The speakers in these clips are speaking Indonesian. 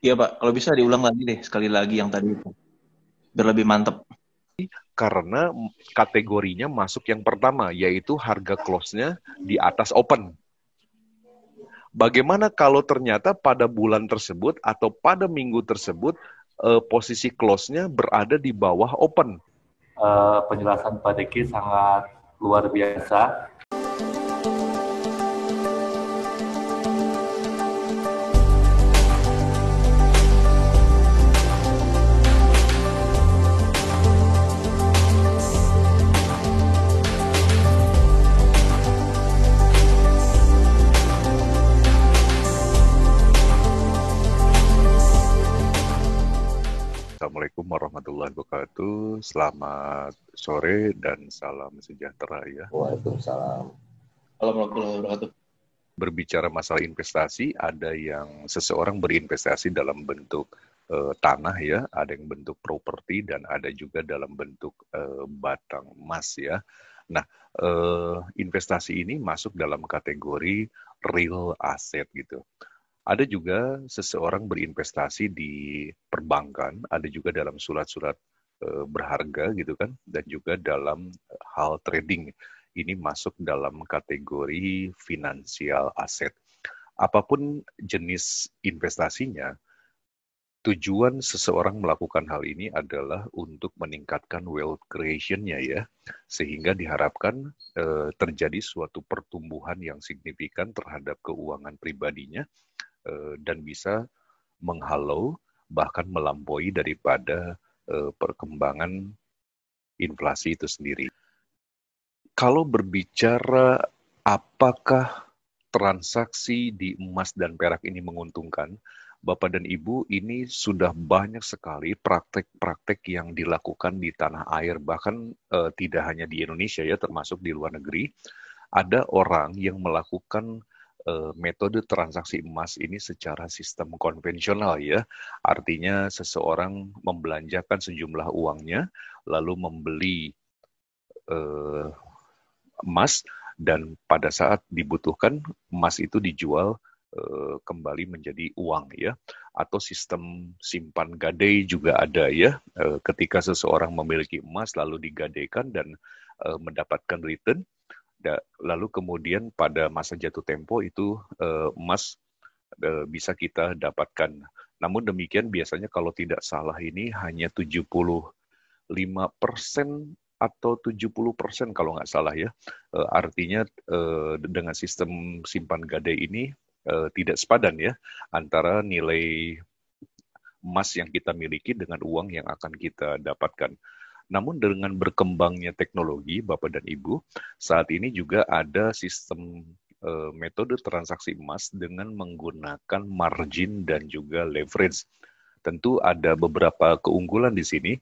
Iya Pak, kalau bisa diulang lagi deh sekali lagi yang tadi itu, biar lebih mantep. Karena kategorinya masuk yang pertama, yaitu harga close-nya di atas open. Bagaimana kalau ternyata pada bulan tersebut atau pada minggu tersebut posisi close-nya berada di bawah open? Penjelasan Pak Diki sangat luar biasa. Assalamualaikum warahmatullahi wabarakatuh. Selamat sore dan salam sejahtera ya. Waalaikumsalam. Warahmatullahi wabarakatuh. Berbicara masalah investasi, ada yang seseorang berinvestasi dalam bentuk tanah ya, ada yang bentuk properti dan ada juga dalam bentuk batang emas ya. Nah, investasi ini masuk dalam kategori real asset gitu. Ada juga seseorang berinvestasi di perbankan, ada juga dalam surat-surat berharga gitu kan, dan juga dalam hal trading. Ini masuk dalam kategori finansial aset. Apapun jenis investasinya, tujuan seseorang melakukan hal ini adalah untuk meningkatkan wealth creation-nya ya, sehingga diharapkan terjadi suatu pertumbuhan yang signifikan terhadap keuangan pribadinya dan bisa menghalau bahkan melampaui daripada perkembangan inflasi itu sendiri. Kalau berbicara apakah transaksi di emas dan perak ini menguntungkan, Bapak dan Ibu, ini sudah banyak sekali praktek-praktek yang dilakukan di tanah air, bahkan tidak hanya di Indonesia ya, termasuk di luar negeri. Ada orang yang melakukan metode transaksi emas ini secara sistem konvensional ya. Artinya seseorang membelanjakan sejumlah uangnya, lalu membeli eh, emas, dan pada saat dibutuhkan emas itu dijual kembali menjadi uang ya, atau sistem simpan gadai juga ada ya, ketika seseorang memiliki emas lalu digadaikan dan mendapatkan return, lalu kemudian pada masa jatuh tempo itu emas bisa kita dapatkan. Namun demikian biasanya kalau tidak salah ini hanya 75% atau 70% kalau nggak salah ya. Artinya dengan sistem simpan gadai ini tidak sepadan ya antara nilai emas yang kita miliki dengan uang yang akan kita dapatkan. Namun dengan berkembangnya teknologi, Bapak dan Ibu, saat ini juga ada sistem metode transaksi emas dengan menggunakan margin dan juga leverage. Tentu ada beberapa keunggulan di sini,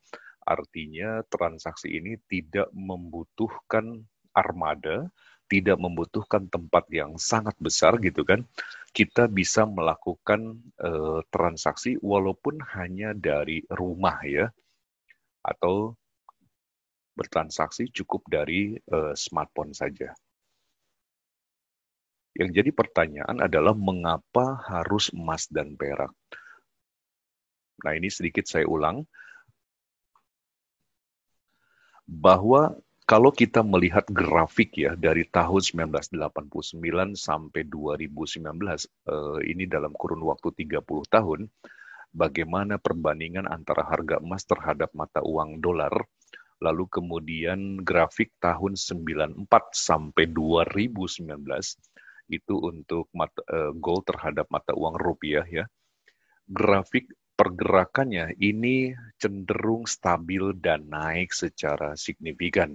artinya transaksi ini tidak membutuhkan armada, tidak membutuhkan tempat yang sangat besar gitu kan. Kita bisa melakukan transaksi walaupun hanya dari rumah ya, atau bertransaksi cukup dari smartphone saja. Yang jadi pertanyaan adalah mengapa harus emas dan perak? Nah, ini sedikit saya ulang, bahwa kalau kita melihat grafik ya dari tahun 1989 sampai 2019, ini dalam kurun waktu 30 tahun, bagaimana perbandingan antara harga emas terhadap mata uang dolar, lalu kemudian grafik tahun 94 sampai 2019 itu untuk gold terhadap mata uang rupiah ya. Grafik pergerakannya ini cenderung stabil dan naik secara signifikan.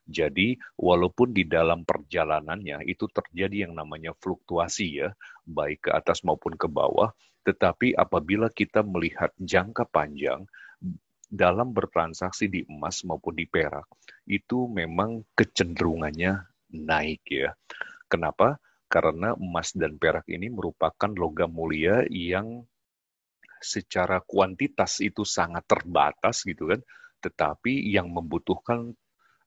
Jadi walaupun di dalam perjalanannya itu terjadi yang namanya fluktuasi ya, baik ke atas maupun ke bawah, tetapi apabila kita melihat jangka panjang dalam bertransaksi di emas maupun di perak, itu memang kecenderungannya naik ya. Kenapa? Karena emas dan perak ini merupakan logam mulia yang secara kuantitas itu sangat terbatas gitu kan, tetapi yang membutuhkan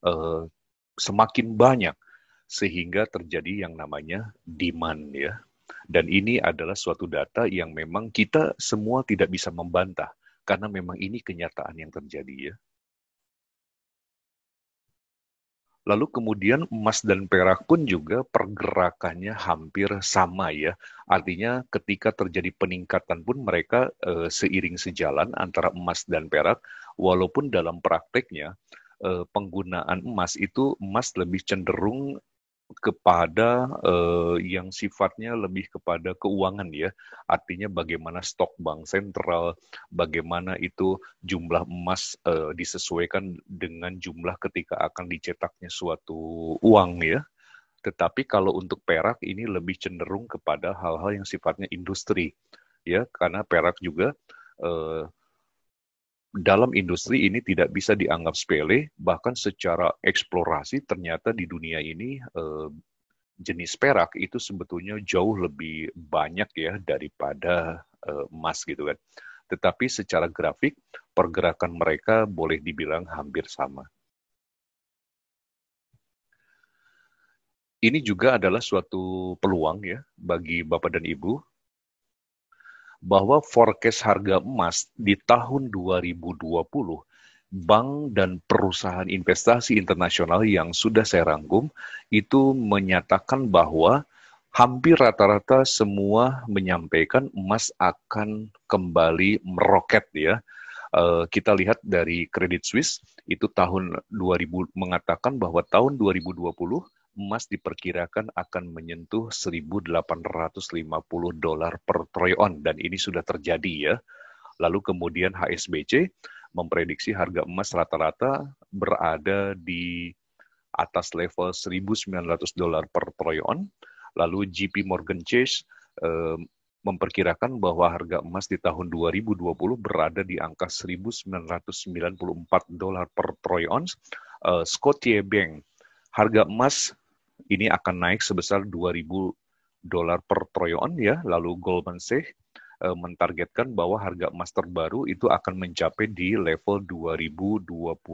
eh, semakin banyak sehingga terjadi yang namanya demand ya. Dan ini adalah suatu data yang memang kita semua tidak bisa membantah, karena memang ini kenyataan yang terjadi ya. Lalu kemudian emas dan perak pun juga pergerakannya hampir sama ya. Artinya ketika terjadi peningkatan pun mereka seiring sejalan antara emas dan perak, walaupun dalam prakteknya penggunaan emas lebih cenderung kepada yang sifatnya lebih kepada keuangan ya. Artinya bagaimana stok bank sentral, bagaimana itu jumlah emas disesuaikan dengan jumlah ketika akan dicetaknya suatu uang ya. Tetapi kalau untuk perak ini lebih cenderung kepada hal-hal yang sifatnya industri ya, karena perak juga dalam industri ini tidak bisa dianggap sepele, bahkan secara eksplorasi ternyata di dunia ini jenis perak itu sebetulnya jauh lebih banyak ya daripada emas gitu kan. Tetapi secara grafik pergerakan mereka boleh dibilang hampir sama. Ini juga adalah suatu peluang ya bagi Bapak dan Ibu, bahwa forecast harga emas di tahun 2020, bank dan perusahaan investasi internasional yang sudah saya rangkum, itu menyatakan bahwa hampir rata-rata semua menyampaikan emas akan kembali meroket ya. Kita lihat dari Credit Suisse, itu tahun 2000 mengatakan bahwa tahun 2020, emas diperkirakan akan menyentuh $1.850 per troy ounce, dan ini sudah terjadi ya. Lalu kemudian HSBC memprediksi harga emas rata-rata berada di atas level $1.900 per troy ounce. Lalu JP Morgan Chase memperkirakan bahwa harga emas di tahun 2020 berada di angka $1.994 per troy ounce. Scotiabank, harga emas ini akan naik sebesar $2.000 per troy ounce ya. Lalu Goldman Sachs mentargetkan bahwa harga emas terbaru itu akan mencapai di level $2.025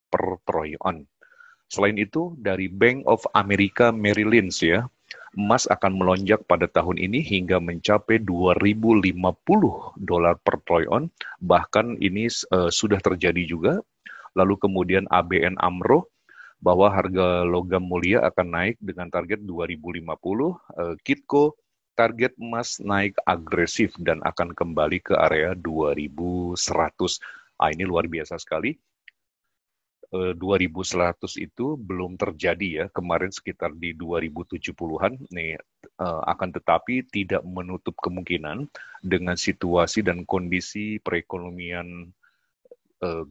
per troy ounce. Selain itu, dari Bank of America Merrill Lynch ya, emas akan melonjak pada tahun ini hingga mencapai $2.050 per troy ounce. Bahkan ini sudah terjadi juga. Lalu kemudian ABN AMRO, bahwa harga logam mulia akan naik dengan target 2050. Kitco target emas naik agresif dan akan kembali ke area 2100. Ini luar biasa sekali. 2100 itu belum terjadi ya, kemarin sekitar di 2070-an nih, akan tetapi tidak menutup kemungkinan dengan situasi dan kondisi perekonomian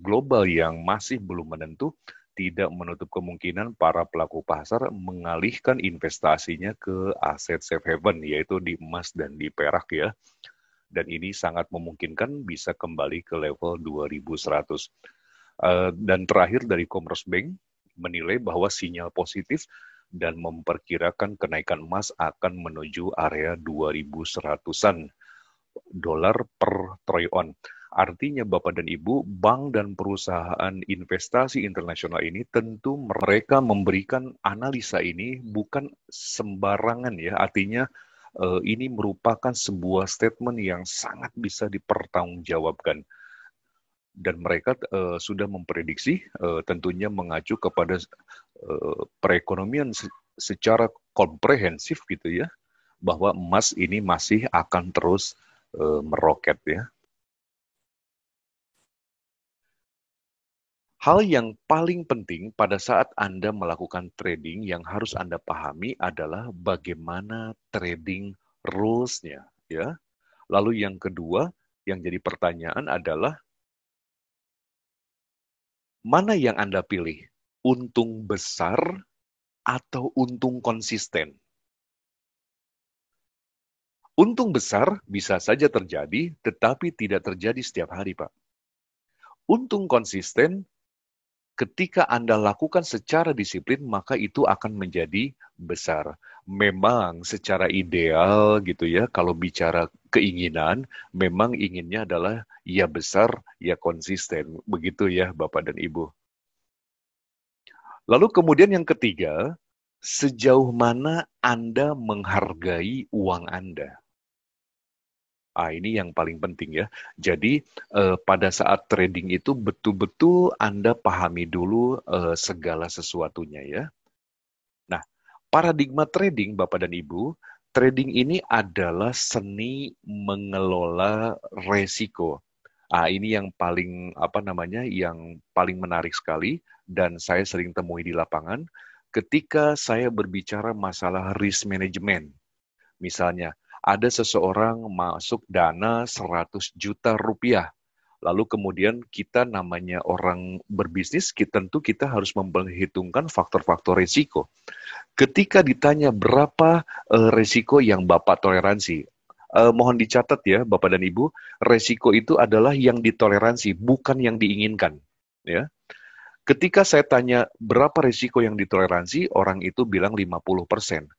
global yang masih belum menentu, tidak menutup kemungkinan para pelaku pasar mengalihkan investasinya ke aset safe haven, yaitu di emas dan di perak ya. Dan ini sangat memungkinkan bisa kembali ke level 2100. Dan terakhir dari Commerzbank menilai bahwa sinyal positif dan memperkirakan kenaikan emas akan menuju area 2100-an dolar per troy ounce. Artinya Bapak dan Ibu, bank dan perusahaan investasi internasional ini tentu mereka memberikan analisa ini bukan sembarangan ya. Artinya ini merupakan sebuah statement yang sangat bisa dipertanggungjawabkan. Dan mereka sudah memprediksi tentunya mengacu kepada perekonomian secara komprehensif gitu ya, bahwa emas ini masih akan terus meroket ya. Hal yang paling penting pada saat Anda melakukan trading yang harus Anda pahami adalah bagaimana trading rules-nya ya. Lalu yang kedua yang jadi pertanyaan adalah mana yang Anda pilih? Untung besar atau untung konsisten? Untung besar bisa saja terjadi, tetapi tidak terjadi setiap hari, Pak. Untung konsisten, ketika Anda lakukan secara disiplin, maka itu akan menjadi besar. Memang secara ideal gitu ya, kalau bicara keinginan, memang inginnya adalah ya besar, ya konsisten. Begitu ya Bapak dan Ibu. Lalu kemudian yang ketiga, sejauh mana Anda menghargai uang Anda? Ini yang paling penting ya. Jadi pada saat trading itu betul-betul Anda pahami dulu segala sesuatunya ya. Nah, paradigma trading Bapak dan Ibu, trading ini adalah seni mengelola resiko. Ini yang paling yang paling menarik sekali dan saya sering temui di lapangan ketika saya berbicara masalah risk management. Misalnya, ada seseorang masuk dana 100 juta rupiah. Lalu kemudian kita namanya orang berbisnis, tentu kita harus memperhitungkan faktor-faktor risiko. Ketika ditanya berapa risiko yang Bapak toleransi, mohon dicatat ya Bapak dan Ibu, risiko itu adalah yang ditoleransi, bukan yang diinginkan. Ya. Ketika saya tanya berapa risiko yang ditoleransi, orang itu bilang 50%.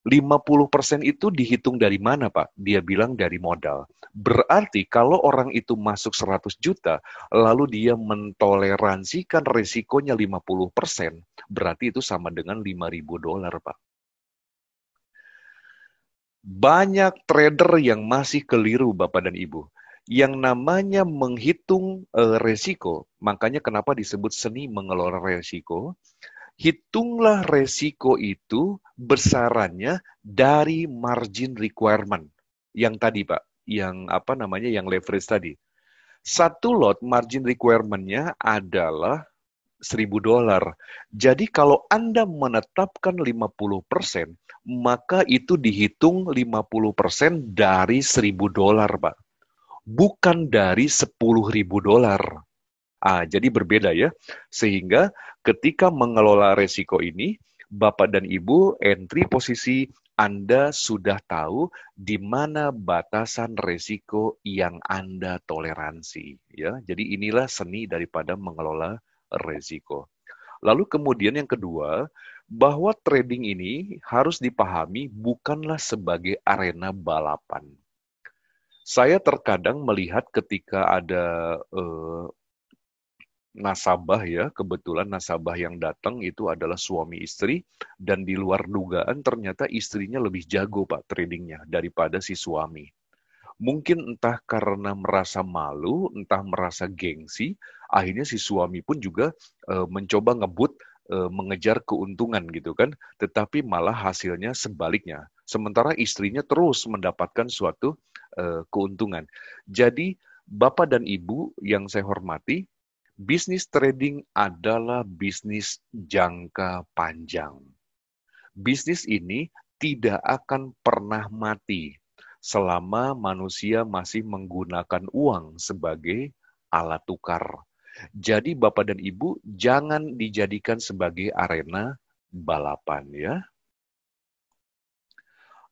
50% itu dihitung dari mana, Pak? Dia bilang dari modal. Berarti kalau orang itu masuk 100 juta, lalu dia mentoleransikan risikonya 50%, berarti itu sama dengan $5.000, Pak. Banyak trader yang masih keliru, Bapak dan Ibu. Yang namanya menghitung resiko, makanya kenapa disebut seni mengelola resiko. Hitunglah resiko itu besarannya dari margin requirement. Yang tadi, Pak, yang leverage tadi. Satu lot margin requirement-nya adalah $1.000. Jadi kalau Anda menetapkan 50%, maka itu dihitung 50% dari $1.000, Pak. Bukan dari $10.000. Jadi berbeda ya. Sehingga ketika mengelola resiko ini, Bapak dan Ibu, entry posisi Anda sudah tahu di mana batasan resiko yang Anda toleransi. Ya, jadi inilah seni daripada mengelola resiko. Lalu kemudian yang kedua, bahwa trading ini harus dipahami bukanlah sebagai arena balapan. Saya terkadang melihat ketika ada nasabah ya, kebetulan nasabah yang datang itu adalah suami istri dan di luar dugaan ternyata istrinya lebih jago Pak tradingnya daripada si suami. Mungkin entah karena merasa malu, entah merasa gengsi, akhirnya si suami pun juga mencoba ngebut mengejar keuntungan gitu kan, tetapi malah hasilnya sebaliknya. Sementara istrinya terus mendapatkan suatu keuntungan. Jadi Bapak dan Ibu yang saya hormati, bisnis trading adalah bisnis jangka panjang. Bisnis ini tidak akan pernah mati selama manusia masih menggunakan uang sebagai alat tukar. Jadi Bapak dan Ibu jangan dijadikan sebagai arena balapan ya.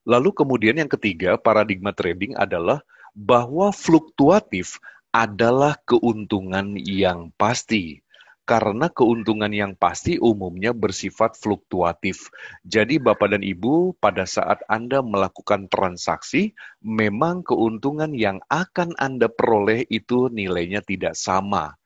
Lalu kemudian yang ketiga, paradigma trading adalah bahwa fluktuatif adalah keuntungan yang pasti. Karena keuntungan yang pasti umumnya bersifat fluktuatif. Jadi Bapak dan Ibu, pada saat Anda melakukan transaksi, memang keuntungan yang akan Anda peroleh itu nilainya tidak sama.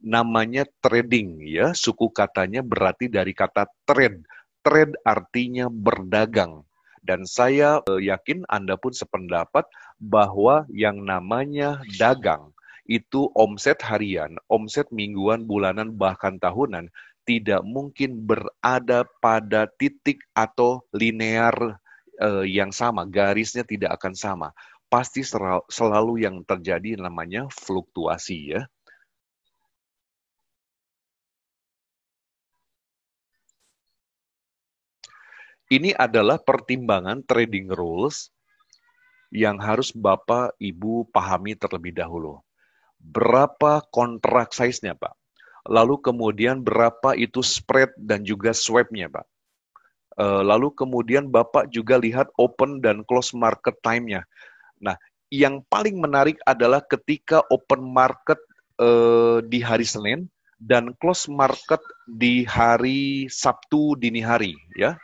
Namanya trading ya, suku katanya berarti dari kata trade. Trade artinya berdagang. Dan saya yakin Anda pun sependapat bahwa yang namanya dagang itu omset harian, omset mingguan, bulanan, bahkan tahunan tidak mungkin berada pada titik atau linear yang sama, garisnya tidak akan sama. Pasti selalu yang terjadi namanya fluktuasi ya. Ini adalah pertimbangan trading rules yang harus Bapak Ibu pahami terlebih dahulu. Berapa kontrak size-nya, Pak? Lalu kemudian berapa itu spread dan juga swap-nya, Pak? Lalu kemudian Bapak juga lihat open dan close market time-nya. Nah, yang paling menarik adalah ketika open market di hari Senin dan close market di hari Sabtu dini hari, ya.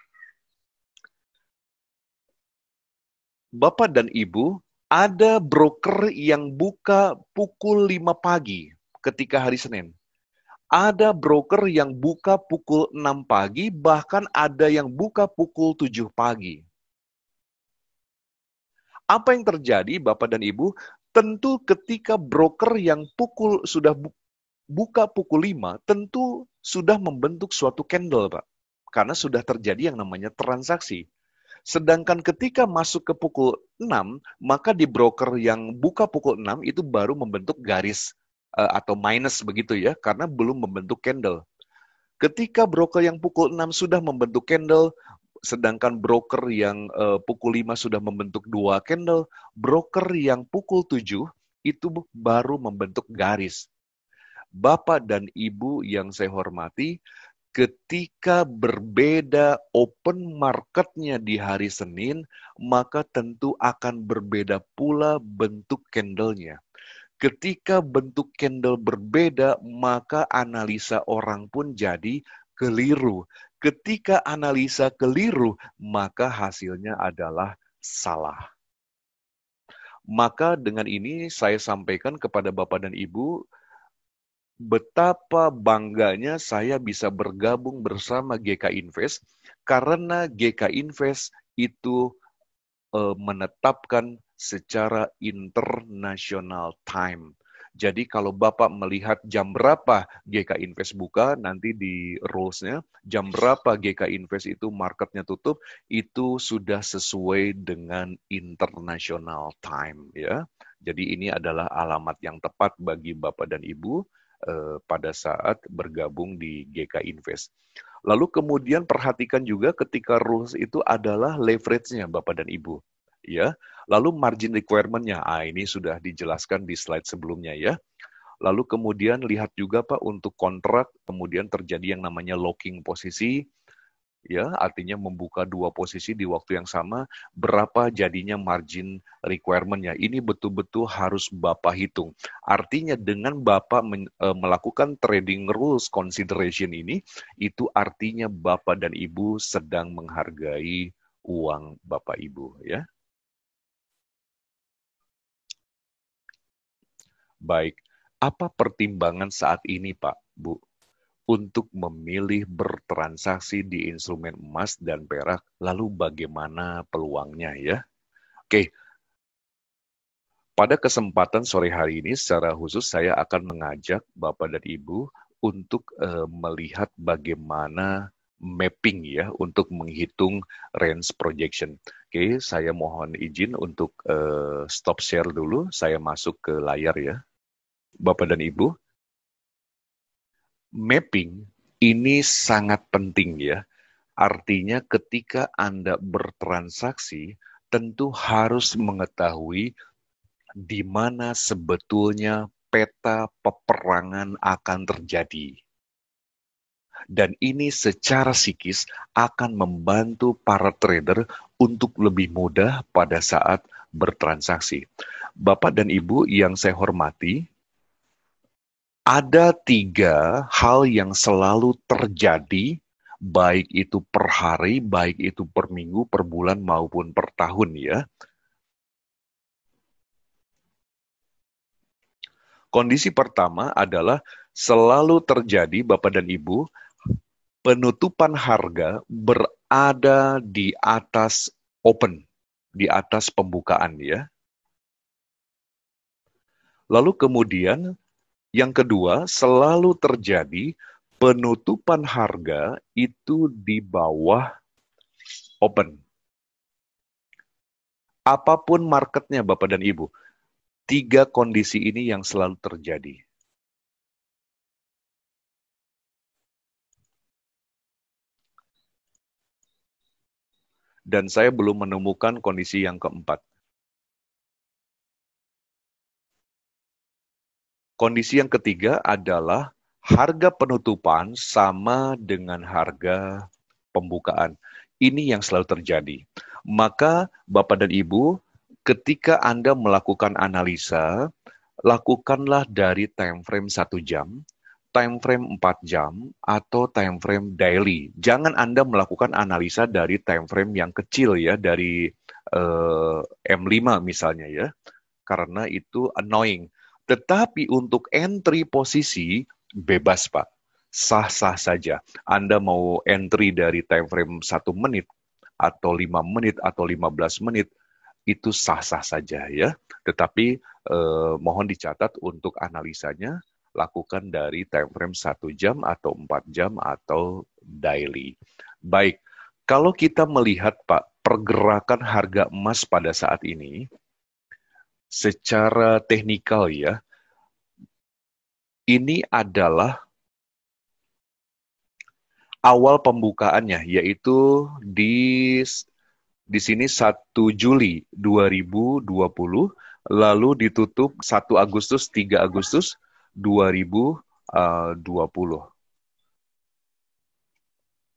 Bapak dan Ibu, ada broker yang buka pukul 5 pagi ketika hari Senin. Ada broker yang buka pukul 6 pagi, bahkan ada yang buka pukul 7 pagi. Apa yang terjadi, Bapak dan Ibu? Tentu ketika broker yang sudah buka pukul 5, tentu sudah membentuk suatu candle, Pak. Karena sudah terjadi yang namanya transaksi. Sedangkan ketika masuk ke pukul 6, maka di broker yang buka pukul 6 itu baru membentuk garis atau minus begitu ya, karena belum membentuk candle. Ketika broker yang pukul 6 sudah membentuk candle, sedangkan broker yang pukul 5 sudah membentuk 2 candle, broker yang pukul 7 itu baru membentuk garis. Bapak dan Ibu yang saya hormati, ketika berbeda open marketnya di hari Senin, maka tentu akan berbeda pula bentuk candlenya. Ketika bentuk candle berbeda, maka analisa orang pun jadi keliru. Ketika analisa keliru, maka hasilnya adalah salah. Maka dengan ini saya sampaikan kepada Bapak dan Ibu, betapa bangganya saya bisa bergabung bersama GK Invest, karena GK Invest itu menetapkan secara international time. Jadi kalau Bapak melihat jam berapa GK Invest buka, nanti di rules-nya, jam berapa GK Invest itu marketnya tutup, itu sudah sesuai dengan international time. Ya. Jadi ini adalah alamat yang tepat bagi Bapak dan Ibu pada saat bergabung di GK Invest. Lalu kemudian perhatikan juga ketika rules itu adalah leverage-nya Bapak dan Ibu. Ya, lalu margin requirement-nya, ini sudah dijelaskan di slide sebelumnya ya. Lalu kemudian lihat juga Pak untuk kontrak, kemudian terjadi yang namanya locking posisi, ya, artinya membuka 2 posisi di waktu yang sama, berapa jadinya margin requirement-nya. Ini betul-betul harus Bapak hitung. Artinya dengan Bapak melakukan trading rules consideration ini, itu artinya Bapak dan Ibu sedang menghargai uang Bapak Ibu, ya. Baik, apa pertimbangan saat ini Pak, Bu, untuk memilih bertransaksi di instrumen emas dan perak, lalu bagaimana peluangnya ya? Oke, pada kesempatan sore hari ini secara khusus saya akan mengajak Bapak dan Ibu untuk melihat bagaimana mapping ya untuk menghitung range projection. Oke, saya mohon izin untuk stop share dulu, saya masuk ke layar ya. Bapak dan Ibu, mapping ini sangat penting ya. Artinya ketika Anda bertransaksi, tentu harus mengetahui di mana sebetulnya peta peperangan akan terjadi. Dan ini secara psikis akan membantu para trader untuk lebih mudah pada saat bertransaksi. Bapak dan Ibu yang saya hormati, ada 3 hal yang selalu terjadi, baik itu per hari, baik itu per minggu, per bulan, maupun per tahun ya. Kondisi pertama adalah selalu terjadi, Bapak dan Ibu, penutupan harga berada di atas open, di atas pembukaan ya. Lalu kemudian yang kedua, selalu terjadi penutupan harga itu di bawah open. Apapun marketnya Bapak dan Ibu, 3 kondisi ini yang selalu terjadi. Dan saya belum menemukan kondisi yang keempat. Kondisi yang ketiga adalah harga penutupan sama dengan harga pembukaan. Ini yang selalu terjadi. Maka Bapak dan Ibu, ketika Anda melakukan analisa, lakukanlah dari time frame 1 jam, time frame 4 jam, atau time frame daily. Jangan Anda melakukan analisa dari time frame yang kecil ya, dari M5 misalnya ya, karena itu annoying. Tetapi untuk entry posisi, bebas Pak. sah-sah saja. Anda mau entry dari time frame 1 menit, atau 5 menit, atau 15 menit, itu sah-sah saja ya. Tetapi mohon dicatat untuk analisanya, lakukan dari time frame 1 jam, atau 4 jam, atau daily. Baik, kalau kita melihat Pak, pergerakan harga emas pada saat ini, secara teknikal ya, ini adalah awal pembukaannya, yaitu di sini 1 Juli 2020, lalu ditutup 1 Agustus, 3 Agustus 2020.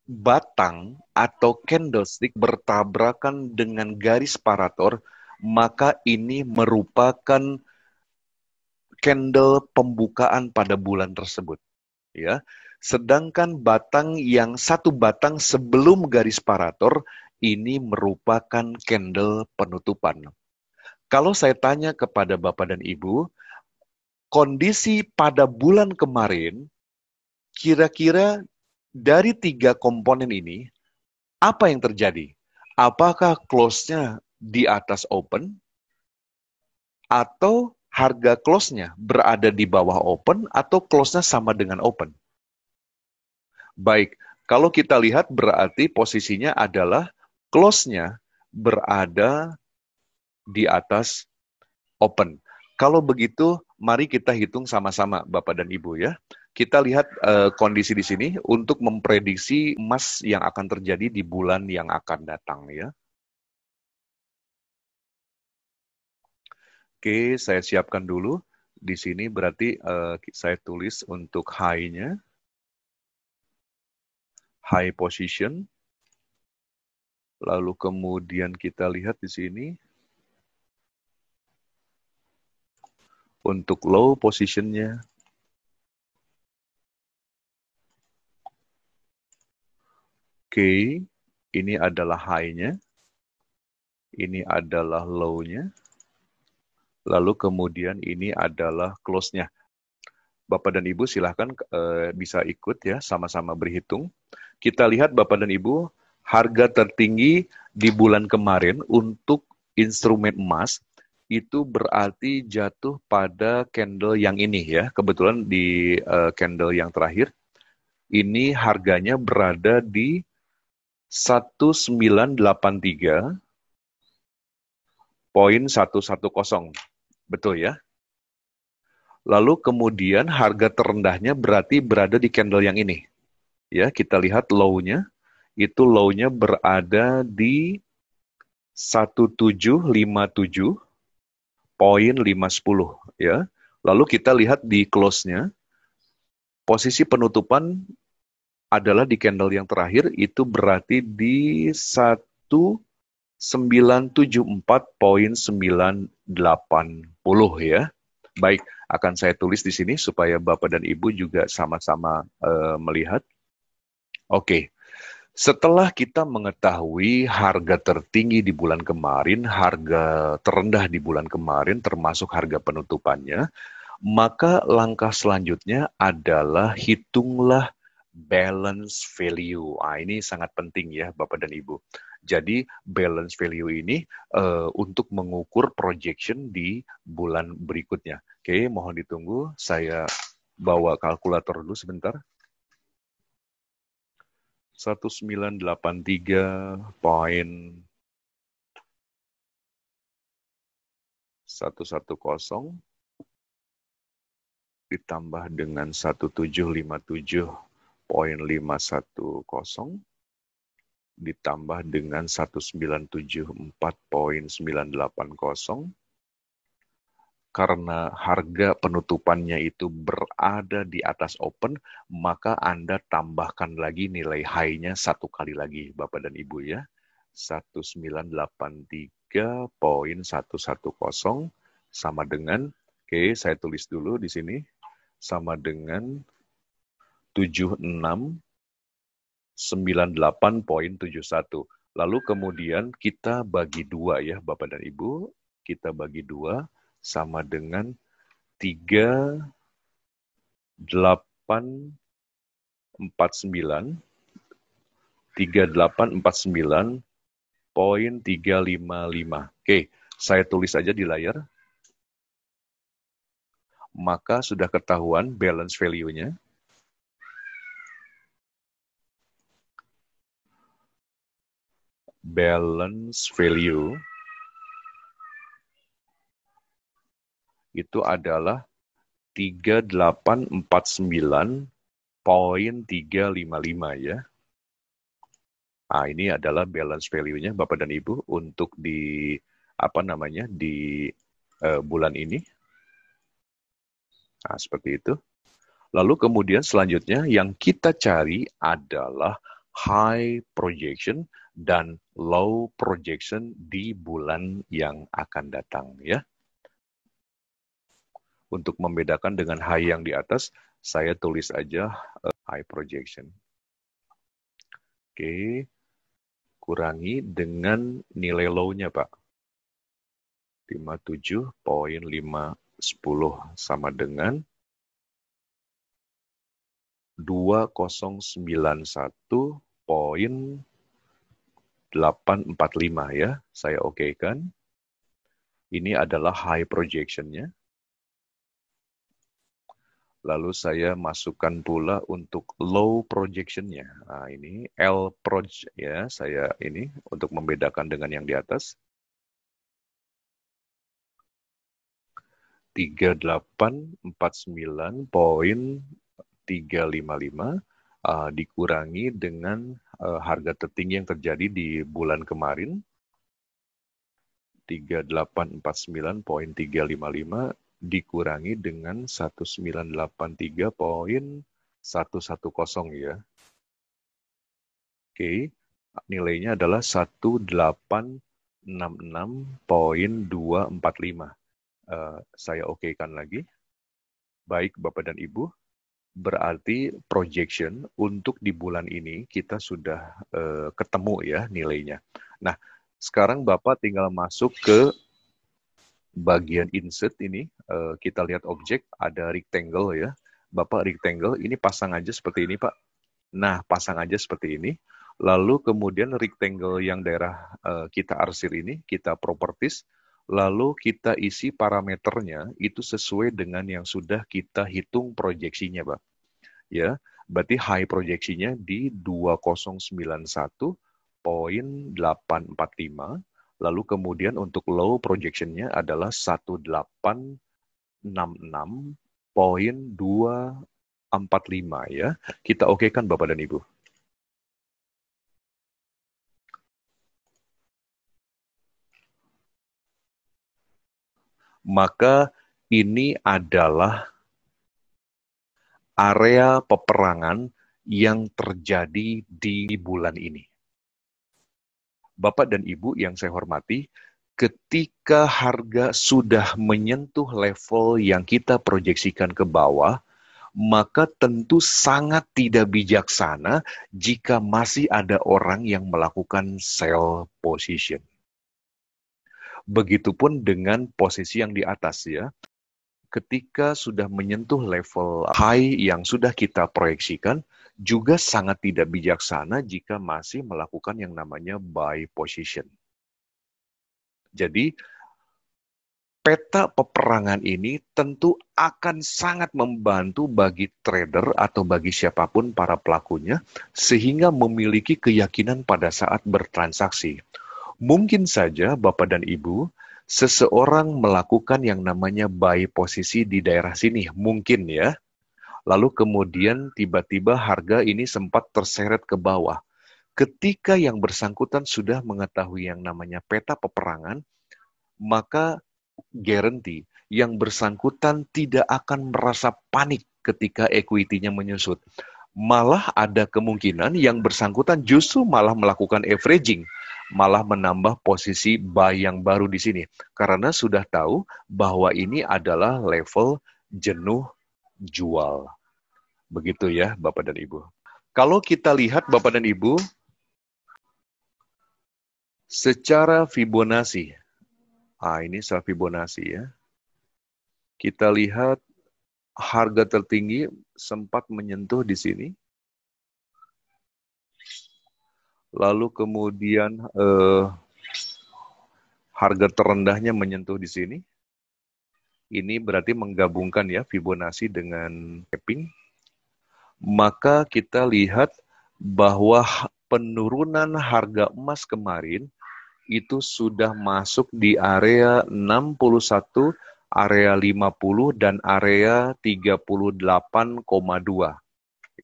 Batang atau candlestick bertabrakan dengan garis parator, maka ini merupakan candle pembukaan pada bulan tersebut. Ya, sedangkan batang yang 1 batang sebelum garis parator ini merupakan candle penutupan. Kalau saya tanya kepada Bapak dan Ibu, kondisi pada bulan kemarin, kira-kira dari 3 komponen ini, apa yang terjadi? Apakah close-nya di atas open, atau harga close-nya berada di bawah open, atau close-nya sama dengan open? Baik, kalau kita lihat berarti posisinya adalah close-nya berada di atas open. Kalau begitu, mari kita hitung sama-sama Bapak dan Ibu ya. Kita lihat kondisi di sini untuk memprediksi emas yang akan terjadi di bulan yang akan datang ya. Oke, saya siapkan dulu. Di sini berarti saya tulis untuk high-nya. High position. Lalu kemudian kita lihat di sini. Untuk low position-nya. Oke, ini adalah high-nya. Ini adalah low-nya. Lalu kemudian ini adalah close-nya. Bapak dan Ibu silahkan bisa ikut ya, sama-sama berhitung. Kita lihat Bapak dan Ibu, harga tertinggi di bulan kemarin untuk instrumen emas, itu berarti jatuh pada candle yang ini ya. Kebetulan di candle yang terakhir, ini harganya berada di 1983.110. Betul ya? Lalu kemudian harga terendahnya berarti berada di candle yang ini. Ya, kita lihat low-nya. Itu low-nya berada di 1757.510 ya. Lalu kita lihat di close-nya. Posisi penutupan adalah di candle yang terakhir itu berarti di 1974.980 ya. Baik, akan saya tulis di sini supaya Bapak dan Ibu juga sama-sama melihat. Oke, setelah kita mengetahui harga tertinggi di bulan kemarin, harga terendah di bulan kemarin, termasuk harga penutupannya, maka langkah selanjutnya adalah hitunglah balance value. Ini sangat penting ya Bapak dan Ibu. Jadi balance value ini untuk mengukur projection di bulan berikutnya. Oke, mohon ditunggu. Saya bawa kalkulator dulu sebentar. 1983.110 ditambah dengan 1757.510 ditambah dengan 1974.980 karena harga penutupannya itu berada di atas open, maka Anda tambahkan lagi nilai high-nya 1 kali lagi, Bapak dan Ibu ya. 1983.110 sama dengan, oke, saya tulis dulu di sini, sama dengan 7698.71. Lalu kemudian kita bagi 2 ya, Bapak dan Ibu. Kita bagi 2 sama dengan 3.8 39 3849.355. Oke, saya tulis aja di layar. Maka sudah ketahuan balance value-nya. Balance value itu adalah 3849.355 ya. Nah, ini adalah balance value-nya Bapak dan Ibu untuk di bulan ini. Nah, seperti itu. Lalu kemudian selanjutnya yang kita cari adalah high projection dan low projection di bulan yang akan datang ya. Untuk membedakan dengan high yang di atas, saya tulis aja high projection. Oke, kurangi dengan nilai low-nya, Pak. 57.510 sama dengan 2091.845 ya. Saya okekan. Ini adalah high projection-nya. Lalu saya masukkan pula untuk low projection-nya. Nah, ini L proj ya, saya ini untuk membedakan dengan yang di atas. 3849.355 dikurangi dengan harga tertinggi yang terjadi di bulan kemarin. 3849.355 dikurangi dengan 1983.110 ya. Oke, nilainya adalah 1866.245. Saya okekan lagi. Baik Bapak dan Ibu, berarti projection untuk di bulan ini kita sudah ketemu ya nilainya. Nah, sekarang Bapak tinggal masuk ke bagian insert ini, kita lihat objek, ada rectangle ya. Bapak rectangle, ini pasang aja seperti ini Pak. Nah, pasang aja seperti ini. Lalu kemudian rectangle yang daerah kita arsir ini, kita properties, lalu kita isi parameternya, itu sesuai dengan yang sudah kita hitung proyeksinya Pak. Ya, berarti high proyeksinya di 2091.845. Lalu kemudian untuk low projection-nya adalah 1866.245 ya. Kita okekan Bapak dan Ibu. Maka ini adalah area peperangan yang terjadi di bulan ini. Bapak dan Ibu yang saya hormati, ketika harga sudah menyentuh level yang kita proyeksikan ke bawah, maka tentu sangat tidak bijaksana jika masih ada orang yang melakukan sell position. Begitupun dengan posisi yang di atas ya. Ketika sudah menyentuh level high yang sudah kita proyeksikan, juga sangat tidak bijaksana jika masih melakukan yang namanya buy position. Jadi, peta peperangan ini tentu akan sangat membantu bagi trader atau bagi siapapun para pelakunya, sehingga memiliki keyakinan pada saat bertransaksi. Mungkin saja Bapak dan Ibu, seseorang melakukan yang namanya buy posisi di daerah sini, mungkin ya. Lalu kemudian tiba-tiba harga ini sempat terseret ke bawah. Ketika yang bersangkutan sudah mengetahui yang namanya peta peperangan, maka guarantee yang bersangkutan tidak akan merasa panik ketika equity-nya menyusut. Malah ada kemungkinan yang bersangkutan justru malah melakukan averaging, malah menambah posisi buy yang baru di sini. Karena sudah tahu bahwa ini adalah level jenuh jual. Begitu ya Bapak dan Ibu. Kalau kita lihat Bapak dan Ibu, secara Fibonacci, ini secara Fibonacci ya, kita lihat harga tertinggi sempat menyentuh di sini, lalu kemudian harga terendahnya menyentuh di sini. Ini berarti menggabungkan ya Fibonacci dengan mapping. Maka kita lihat bahwa penurunan harga emas kemarin itu sudah masuk di area 61, area 50 dan area 38,2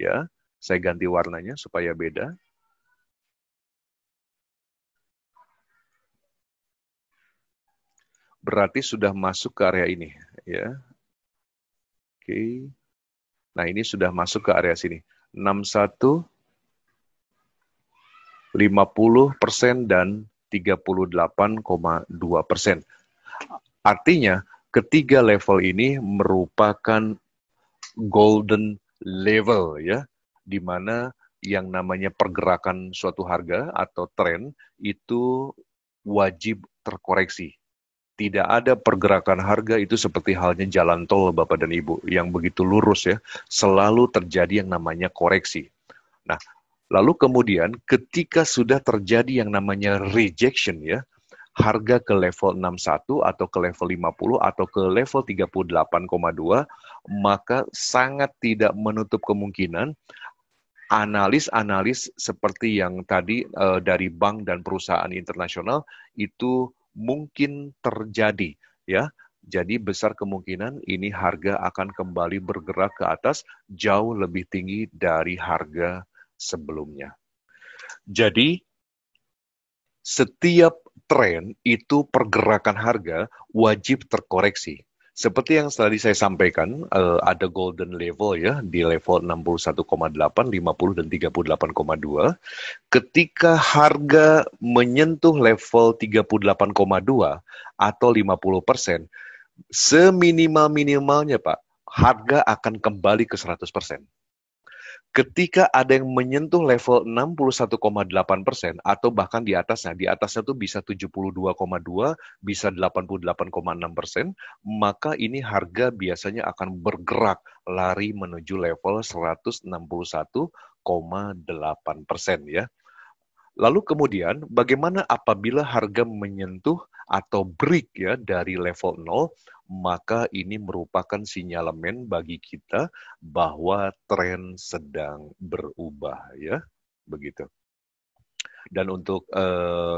ya. Saya ganti warnanya supaya beda. Berarti sudah masuk ke area ini ya. Oke. Nah, ini sudah masuk ke area sini. 61, 50% dan 38,2%. Artinya, ketiga level ini merupakan golden level ya, di mana yang namanya pergerakan suatu harga atau tren itu wajib terkoreksi. Tidak ada pergerakan harga itu seperti halnya jalan tol Bapak dan Ibu yang begitu lurus ya, selalu terjadi yang namanya koreksi. Nah, lalu kemudian ketika sudah terjadi yang namanya rejection ya, harga ke level 61 atau ke level 50 atau ke level 38,2, maka sangat tidak menutup kemungkinan analis-analis seperti yang tadi dari bank dan perusahaan internasional itu mungkin terjadi ya. Jadi besar kemungkinan ini harga akan kembali bergerak ke atas jauh lebih tinggi dari harga sebelumnya. Jadi setiap tren itu pergerakan harga wajib terkoreksi. Seperti yang tadi saya sampaikan, ada golden level ya, di level 61,8, 50, dan 38,2. Ketika harga menyentuh level 38,2 atau 50%, seminimal-minimalnya Pak, harga akan kembali ke 100%. Ketika ada yang menyentuh level 61,8% atau bahkan di atasnya tuh bisa 72,2, bisa 88,6%, maka ini harga biasanya akan bergerak lari menuju level 161,8% ya. Lalu kemudian bagaimana apabila harga menyentuh atau break ya dari level 0, maka ini merupakan sinyalemen bagi kita bahwa tren sedang berubah ya, begitu. Dan untuk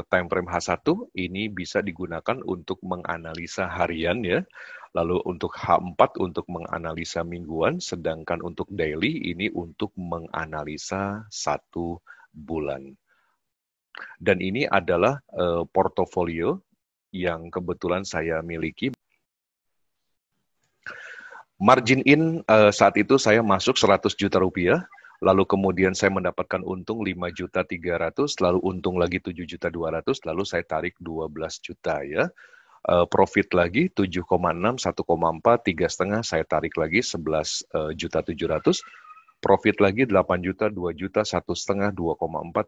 time frame H1 ini bisa digunakan untuk menganalisa harian ya. Lalu untuk H4 untuk menganalisa mingguan, sedangkan untuk daily ini untuk menganalisa 1 bulan. Dan ini adalah portofolio yang kebetulan saya miliki. Margin in saat itu saya masuk 100 juta rupiah, lalu kemudian saya mendapatkan untung 5.300.000, lalu untung lagi 7.200.000, lalu saya tarik 12 juta ya. Profit lagi 7,6, 1,4, 3,5, saya tarik lagi 11.700.000. Profit lagi 8 juta, 2 juta, 1,5, 2,4,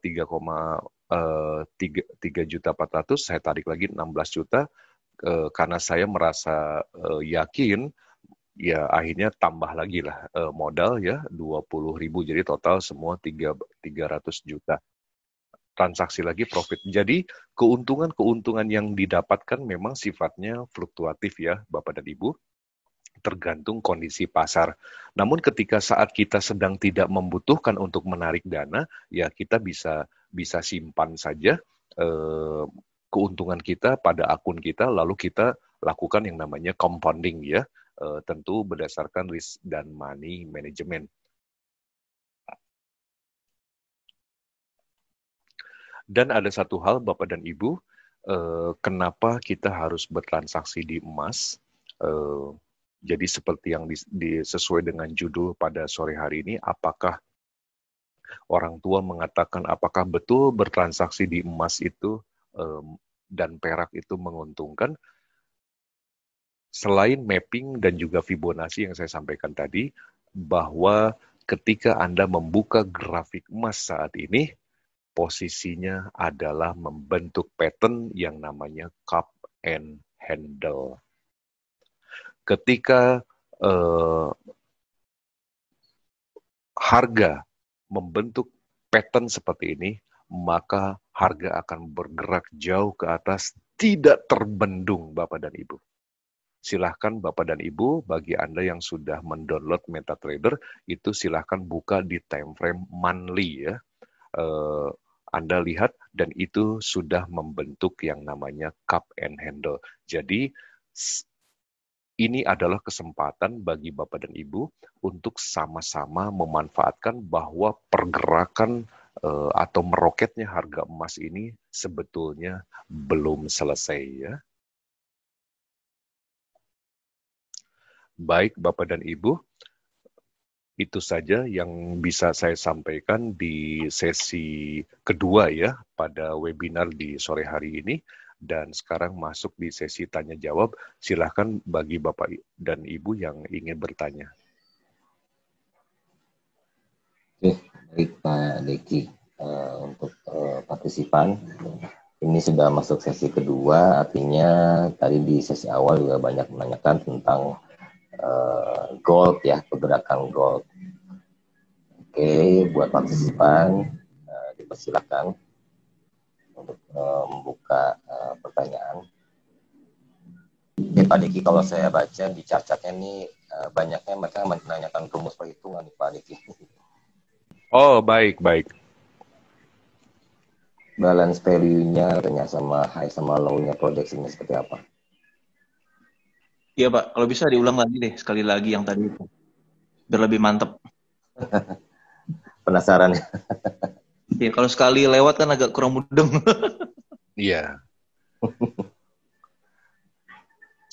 3 juta 400, saya tarik lagi 16 juta, karena saya merasa yakin, ya akhirnya tambah lagi lah modal ya, 20.000, jadi total semua 300 juta. Transaksi lagi profit. Jadi keuntungan-keuntungan yang didapatkan memang sifatnya fluktuatif ya Bapak dan Ibu, tergantung kondisi pasar. Namun ketika saat kita sedang tidak membutuhkan untuk menarik dana, ya kita bisa simpan saja keuntungan kita pada akun kita, lalu kita lakukan yang namanya compounding ya, tentu berdasarkan risk dan money management. Dan ada satu hal Bapak dan Ibu, kenapa kita harus bertransaksi di emas? Jadi seperti yang sesuai dengan judul pada sore hari ini, apakah orang tua mengatakan apakah betul bertransaksi di emas itu dan perak itu menguntungkan? Selain mapping dan juga Fibonacci yang saya sampaikan tadi, bahwa ketika Anda membuka grafik emas saat ini, posisinya adalah membentuk pattern yang namanya cup and handle. Ketika harga membentuk pattern seperti ini, maka harga akan bergerak jauh ke atas, tidak terbendung Bapak dan Ibu. Silahkan Bapak dan Ibu, bagi Anda yang sudah mendownload MetaTrader, itu silahkan buka di time frame monthly ya. Anda lihat dan itu sudah membentuk yang namanya cup and handle. Jadi ini adalah kesempatan bagi Bapak dan Ibu untuk sama-sama memanfaatkan bahwa pergerakan atau meroketnya harga emas ini sebetulnya belum selesai ya. Baik Bapak dan Ibu, itu saja yang bisa saya sampaikan di sesi kedua ya pada webinar di sore hari ini. Dan sekarang masuk di sesi tanya jawab. Silahkan bagi Bapak dan Ibu yang ingin bertanya. Oke, baik Pak Deki. Untuk partisipan, ini sudah masuk sesi kedua, artinya tadi di sesi awal juga banyak menanyakan tentang gold ya, pergerakan gold. Oke, buat partisipan dipersilakan untuk membuka pertanyaan. Oke, Pak Diki, kalau saya baca di chart-chartnya ini banyaknya mereka menanyakan rumus perhitungan nih Pak Diki. Oh, baik. Balance value-nya katanya sama high sama low-nya proyeksinya seperti apa? Iya Pak, kalau bisa diulang lagi deh sekali lagi yang tadi itu, biar lebih mantep. Penasaran ya? Ya, kalau sekali lewat kan agak kurang mudeng. Iya.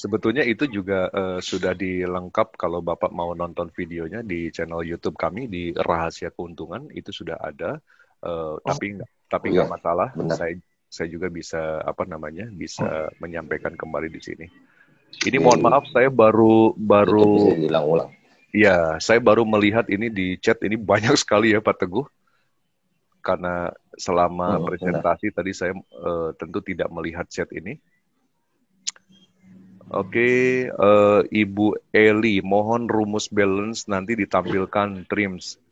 Sebetulnya itu juga sudah dilengkap kalau Bapak mau nonton videonya di channel YouTube kami di Rahasia Keuntungan, itu sudah ada. Tapi nggak masalah. Saya juga bisa bisa menyampaikan kembali di sini. Ini mohon maaf, saya baru bisa diulang-ulang. Ya, saya baru melihat ini di chat, ini banyak sekali ya Pak Teguh. Karena selama presentasi tadi saya tentu tidak melihat chat ini. Oke, Ibu Eli, mohon rumus balance nanti ditampilkan trims.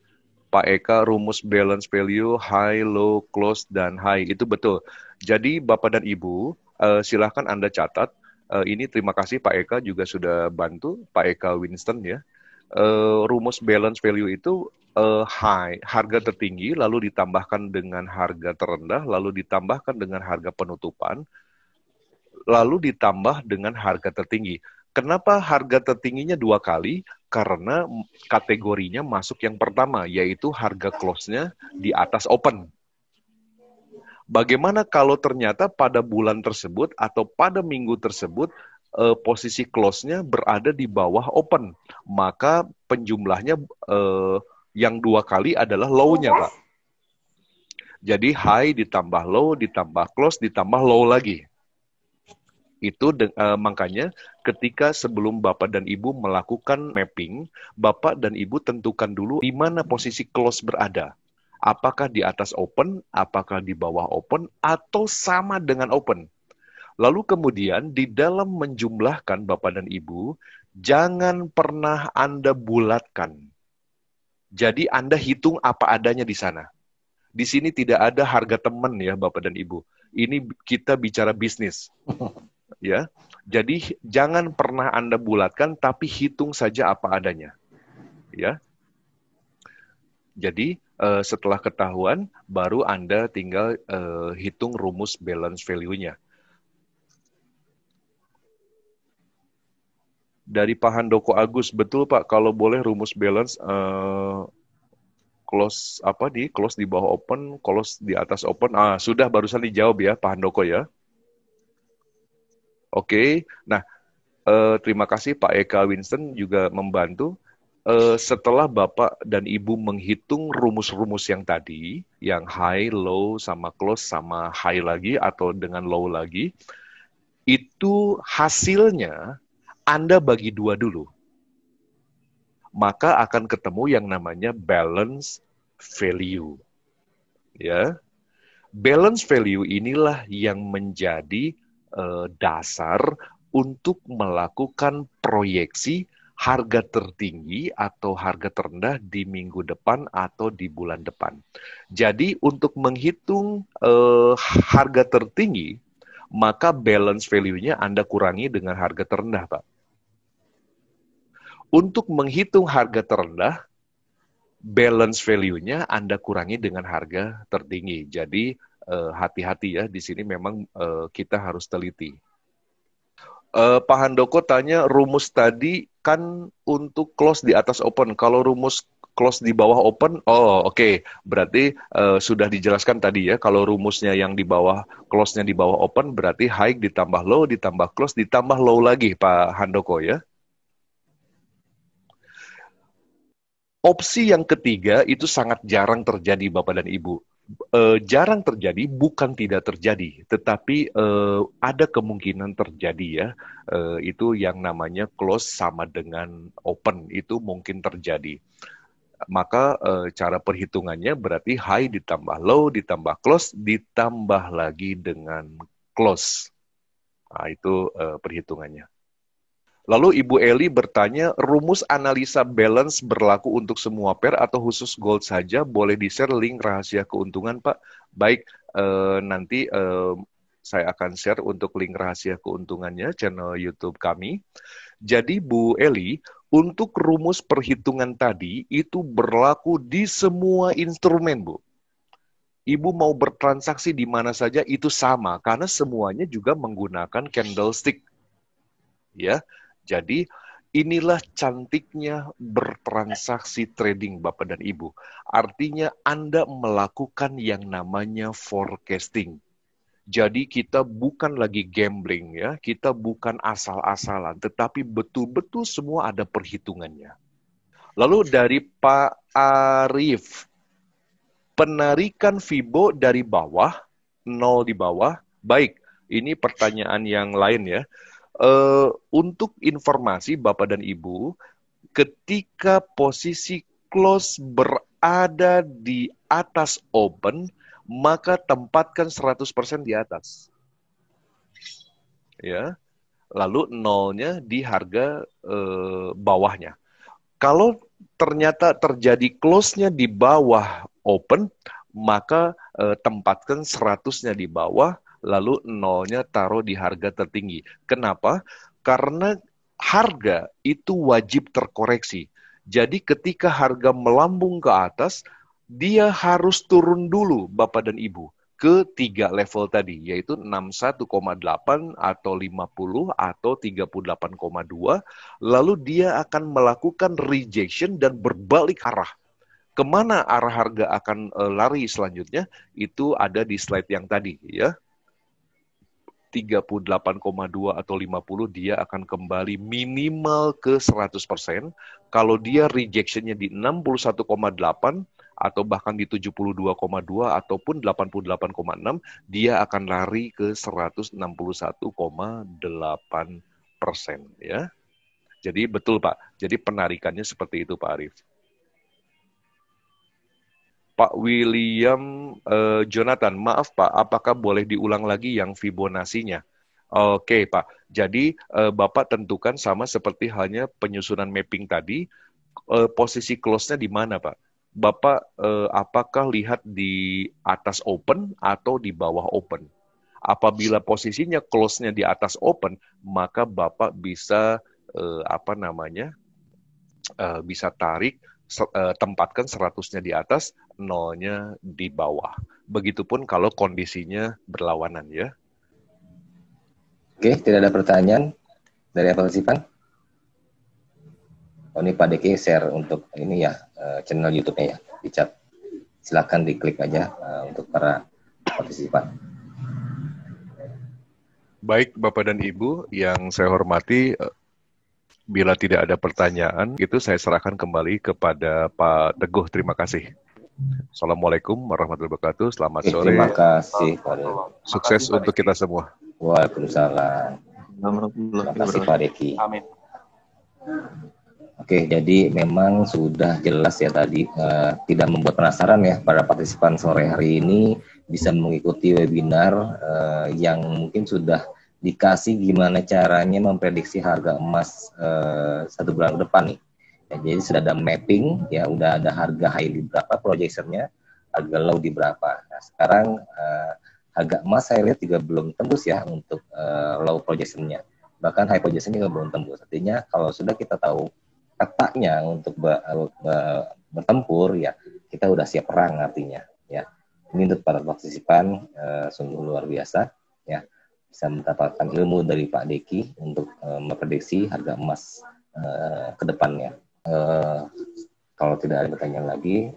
Pak Eka, rumus balance value, high, low, close, dan high. Itu betul. Jadi Bapak dan Ibu, silahkan Anda catat. Ini terima kasih Pak Eka juga sudah bantu, Pak Eka Winston ya. Rumus balance value itu high, harga tertinggi, lalu ditambahkan dengan harga terendah, lalu ditambahkan dengan harga penutupan, lalu ditambah dengan harga tertinggi. Kenapa harga tertingginya 2 kali? Karena kategorinya masuk yang pertama, yaitu harga close-nya di atas open. Bagaimana kalau ternyata pada bulan tersebut atau pada minggu tersebut posisi close-nya berada di bawah open? Maka penjumlahnya yang 2 kali adalah low-nya, Pak. Jadi high ditambah low, ditambah close, ditambah low lagi. Itu makanya ketika sebelum Bapak dan Ibu melakukan mapping, Bapak dan Ibu tentukan dulu di mana posisi close berada. Apakah di atas open, apakah di bawah open, atau sama dengan open. Lalu kemudian di dalam menjumlahkan Bapak dan Ibu, jangan pernah Anda bulatkan. Jadi Anda hitung apa adanya di sana. Di sini tidak ada harga teman ya Bapak dan Ibu. Ini kita bicara bisnis. Ya, jadi jangan pernah Anda bulatkan, tapi hitung saja apa adanya. Ya, jadi setelah ketahuan, baru Anda tinggal hitung rumus balance value-nya. Dari Pak Handoko Agus, betul Pak, kalau boleh rumus balance close di bawah open, close di atas open. Sudah barusan dijawab ya Pak Handoko ya. Oke, nah terima kasih Pak Eka Winston juga membantu. Setelah Bapak dan Ibu menghitung rumus-rumus yang tadi, yang high, low, sama close, sama high lagi, atau dengan low lagi, itu hasilnya Anda bagi 2 dulu. Maka akan ketemu yang namanya balance value. Ya, balance value inilah yang menjadi dasar untuk melakukan proyeksi harga tertinggi atau harga terendah di minggu depan atau di bulan depan. Jadi untuk menghitung harga tertinggi, maka balance value-nya Anda kurangi dengan harga terendah, Pak. Untuk menghitung harga terendah, balance value-nya Anda kurangi dengan harga tertinggi. Jadi hati-hati ya, di sini memang kita harus teliti. Pak Handoko tanya, rumus tadi kan untuk close di atas open. Kalau rumus close di bawah open, oke. Berarti sudah dijelaskan tadi ya, kalau rumusnya yang di bawah, close-nya di bawah open, berarti high ditambah low, ditambah close, ditambah low lagi, Pak Handoko ya. Opsi yang ketiga itu sangat jarang terjadi, Bapak dan Ibu. Jarang terjadi, bukan tidak terjadi, tetapi ada kemungkinan terjadi ya. Itu yang namanya close sama dengan open, itu mungkin terjadi. Maka cara perhitungannya berarti high ditambah low, ditambah close, ditambah lagi dengan close. Nah, itu perhitungannya. Lalu Ibu Eli bertanya, rumus analisa balance berlaku untuk semua pair atau khusus gold saja? Boleh di-share link rahasia keuntungan, Pak? Baik, nanti saya akan share untuk link rahasia keuntungannya, channel YouTube kami. Jadi Bu Eli, untuk rumus perhitungan tadi, itu berlaku di semua instrumen, Bu. Ibu mau bertransaksi di mana saja, itu sama, karena semuanya juga menggunakan candlestick. Ya. Jadi inilah cantiknya bertransaksi trading Bapak dan Ibu. Artinya Anda melakukan yang namanya forecasting. Jadi kita bukan lagi gambling ya, kita bukan asal-asalan, tetapi betul-betul semua ada perhitungannya. Lalu dari Pak Arif, penarikan Fibo dari bawah, 0 di bawah, baik, ini pertanyaan yang lain ya. Untuk informasi Bapak dan Ibu, ketika posisi close berada di atas open, maka tempatkan 100% di atas. Ya. Lalu nolnya di harga bawahnya. Kalau ternyata terjadi close-nya di bawah open, maka tempatkan 100-nya di bawah, lalu nolnya taruh di harga tertinggi. Kenapa? Karena harga itu wajib terkoreksi. Jadi ketika harga melambung ke atas, dia harus turun dulu, Bapak dan Ibu, ke 3 level tadi, yaitu 61,8 atau 50 atau 38,2, lalu dia akan melakukan rejection dan berbalik arah. Kemana arah harga akan lari selanjutnya, itu ada di slide yang tadi, ya. 38,2 atau 50 dia akan kembali minimal ke 100%. Kalau dia rejectionnya di 61,8 atau bahkan di 72,2 ataupun 88,6, dia akan lari ke 161,8%, ya. Jadi betul Pak, jadi penarikannya seperti itu Pak Arif. Pak William Jonathan, maaf Pak, apakah boleh diulang lagi yang Fibonacci-nya? Oke Pak, jadi Bapak tentukan sama seperti halnya penyusunan mapping tadi, posisi close-nya di mana Pak? Bapak apakah lihat di atas open atau di bawah open? Apabila posisinya close-nya di atas open, maka Bapak bisa bisa tarik, tempatkan 100-nya di atas, 0-nya di bawah. Begitupun kalau kondisinya berlawanan ya. Oke, tidak ada pertanyaan dari partisipan. Ini Pak Deki share untuk ini ya, channel YouTube-nya ya, di chat. Silakan diklik aja untuk para partisipan. Baik Bapak dan Ibu yang saya hormati, bila tidak ada pertanyaan, itu saya serahkan kembali kepada Pak Teguh. Terima kasih. Assalamualaikum warahmatullahi wabarakatuh. Selamat sore. Terima kasih Pak Deki. Sukses untuk kita semua. Waalaikumsalam. Terima kasih Pak Deki. Amin. Oke, jadi memang sudah jelas ya tadi, tidak membuat penasaran ya para partisipan sore hari ini bisa mengikuti webinar yang mungkin sudah dikasih gimana caranya memprediksi harga emas 1 bulan ke depan nih. Ya, jadi sudah ada mapping, ya udah ada harga high di berapa projectionnya, harga low di berapa. Nah, sekarang harga emas saya lihat juga belum tembus ya untuk low projectionnya. Bahkan high projection juga belum tembus. Artinya kalau sudah kita tahu petanya untuk bertempur, ya kita udah siap perang artinya. Ya, ini untuk para partisipan sungguh luar biasa. Ya, bisa mendapatkan ilmu dari Pak Deki untuk memprediksi harga emas ke depannya. Kalau tidak ada pertanyaan lagi,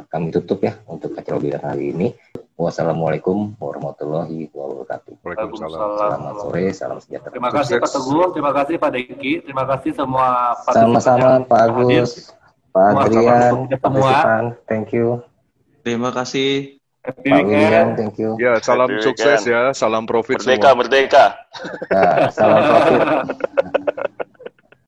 kami tutup ya untuk acara webinar hari ini. Wassalamualaikum warahmatullahi wabarakatuh. Waalaikumsalam. Selamat sore, salam sejahtera. Terima kasih Pak Teguh, terima kasih Pak Deki, terima kasih semua Sama-sama Pak Agus, Pak Adrian, partisipan, thank you. Terima kasih. Happy Pak William, weekend. thank you. Ya, salam Happy sukses weekend. ya, salam profit Merdeka, semua. merdeka. Ya, salam profit.